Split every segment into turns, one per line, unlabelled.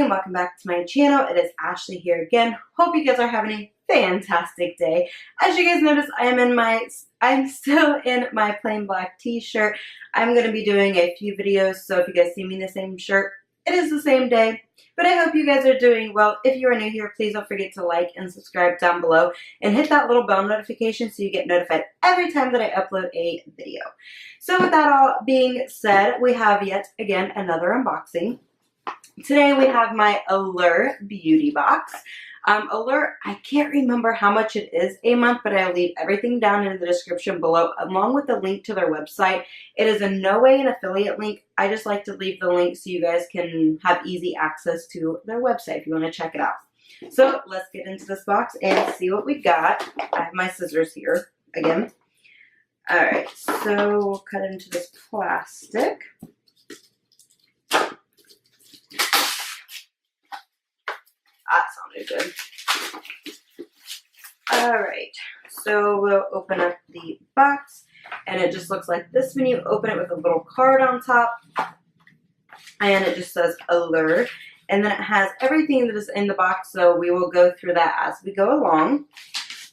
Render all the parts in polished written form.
and welcome back to my channel. It is Ashley here again. Hope you guys are having a fantastic day. As you guys notice, I'm still in my plain black t-shirt. I'm going to be doing a few videos, so if you guys see me in the same shirt, it is the same day. But I hope you guys are doing well. If you are new here, please don't forget to like and subscribe down below and hit that little bell notification so you get notified every time that I upload a video. So with that all being said, we have yet again another unboxing. Today we have my Allure beauty box. Allure, I can't remember how much it is a month, but I'll leave everything down in the description below along with the link to their website. It is in no way an affiliate link. I just like to leave the link so you guys can have easy access to their website if you want to check it out. So let's get into this box and see what we got. I have my scissors here again. Alright, so we'll cut into this plastic. That sounded good. Alright, so we'll open up the box, and it just looks like this when you open it with a little card on top, and it just says Allure, and then it has everything that is in the box, so we will go through that as we go along,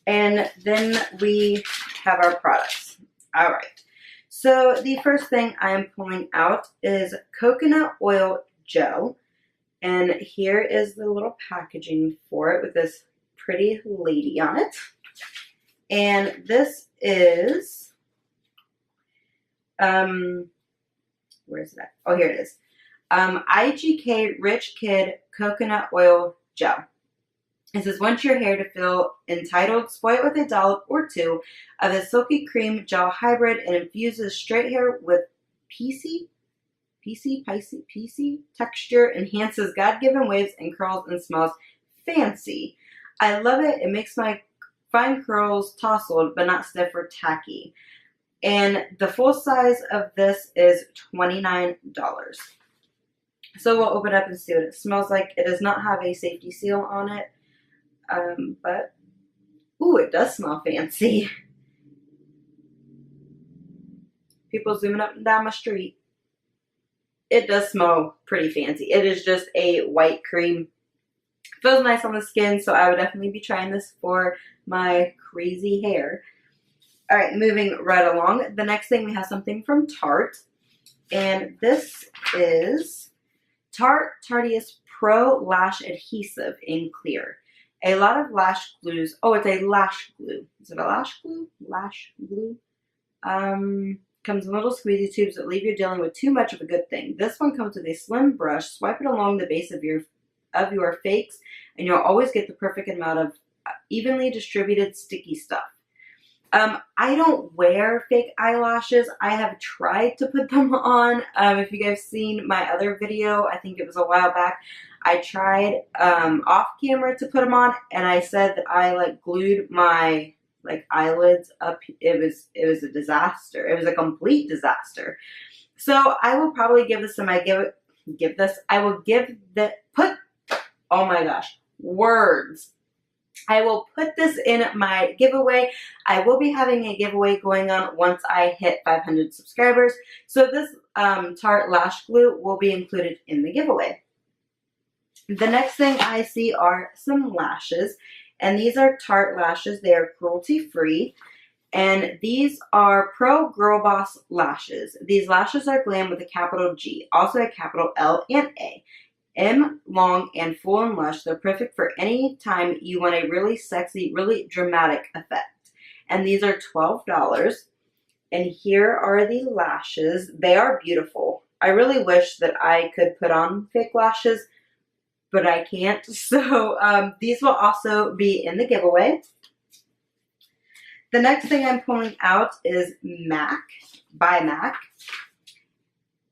and then we have our products. Alright, so the first thing I am pulling out is coconut oil gel. And here is the little packaging for it with this pretty lady on it. And this is, where is it at? Oh, here it is. IGK Rich Kid Coconut Oil Gel. It says, want your hair to feel entitled, spoil it with a dollop or two of the silky cream gel hybrid and infuses straight hair with PC texture, enhances God-given waves and curls and smells fancy. I love it. It makes my fine curls tousled but not stiff or tacky. And the full size of this is $29. So we'll open it up and see what it smells like. It does not have a safety seal on it, but ooh, it does smell fancy. People zooming up and down my street. It does smell pretty fancy. It is just a white cream. Feels nice on the skin, so I would definitely be trying this for my crazy hair. Alright, moving right along. The next thing, we have something from Tarte. And this is Tarte Tarteist Pro Lash Adhesive in Clear. A lot of lash glues. Oh, it's a lash glue. Is it a lash glue? Lash glue? Comes in little squeezy tubes that leave you dealing with too much of a good thing. This one comes with a slim brush. Swipe it along the base of your fakes, and you'll always get the perfect amount of evenly distributed sticky stuff. I don't wear fake eyelashes. I have tried to put them on. If you guys seen my other video, I think it was a while back, I tried off camera to put them on, and I said that I glued my eyelids up. It was a disaster. It was a complete disaster. So I will probably give this oh my gosh, words. I will put this in my giveaway. I will be having a giveaway going on once I hit 500 subscribers. So this Tarte lash glue will be included in the giveaway. The next thing I see are some lashes. And these are Tarte lashes. They are cruelty-free. And these are Pro Girl Boss lashes. These lashes are glam with a capital G, also a capital L and A. M, long and full and lush. They're perfect for any time you want a really sexy, really dramatic effect. And these are $12. And here are the lashes. They are beautiful. I really wish that I could put on fake lashes, but I can't. So these will also be in the giveaway. The next thing I'm pulling out is MAC by MAC.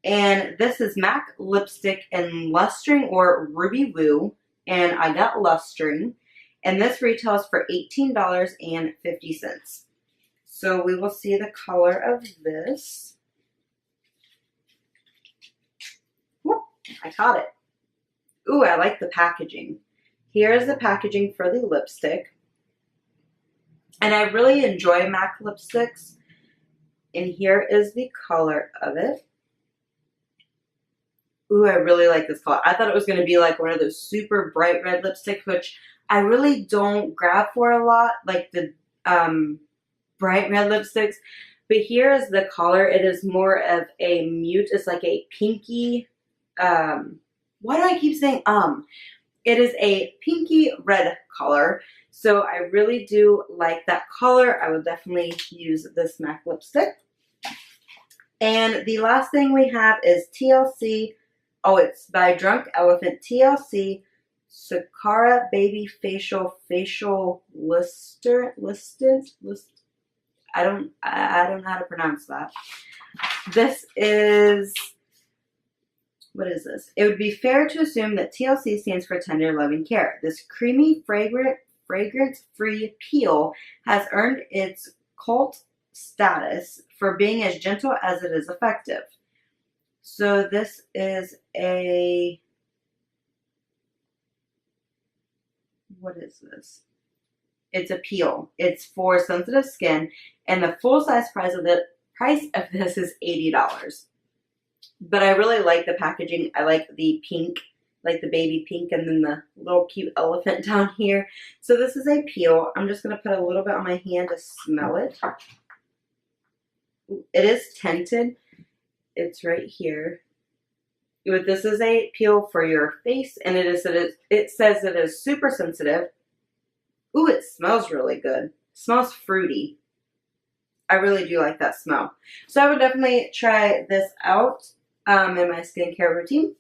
And this is MAC lipstick in Lustring or Ruby Woo. And I got Lustring. And this retails for $18.50. So we will see the color of this. Whoop, I caught it. Ooh, I like the packaging. Here's the packaging for the lipstick. And I really enjoy MAC lipsticks. And here is the color of it. Ooh, I really like this color. I thought it was going to be like one of those super bright red lipsticks, which I really don't grab for a lot, like the bright red lipsticks. But here is the color. It is more of a mute. It's like a pinky, why do I keep saying It is a pinky red color. So I really do like that color. I would definitely use this MAC lipstick. And the last thing we have is TLC. Oh, it's by Drunk Elephant. TLC Sakara Baby Facial Lister. I don't know how to pronounce that. This is, what is this? It would be fair to assume that TLC stands for Tender Loving Care. This creamy, fragrance-free peel has earned its cult status for being as gentle as it is effective. So this is a, what is this? It's a peel. It's for sensitive skin, and the full size price of this is $80. But I really like the packaging. I like the pink, like the baby pink, and then the little cute elephant down here. So this is a peel. I'm just going to put a little bit on my hand to smell it. It is tinted. It's right here. This is a peel for your face, and it says it is super sensitive. Ooh, it smells really good. It smells fruity. I really do like that smell. So I would definitely try this out in my skincare routine.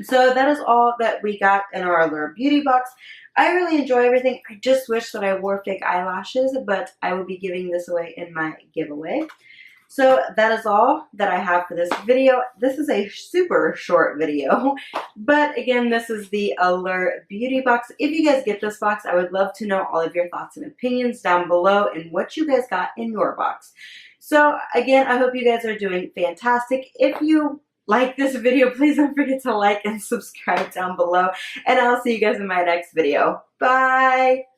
So that is all that we got in our Allure beauty box. I really enjoy everything. I just wish that I wore fake eyelashes, but I will be giving this away in my giveaway. So that is all that I have for this video. This is a super short video, but again, this is the Allure beauty box. If you guys get this box, I would love to know all of your thoughts and opinions down below and what you guys got in your box. So again, I hope you guys are doing fantastic. If you like this video, please don't forget to like and subscribe down below, and I'll see you guys in my next video. Bye!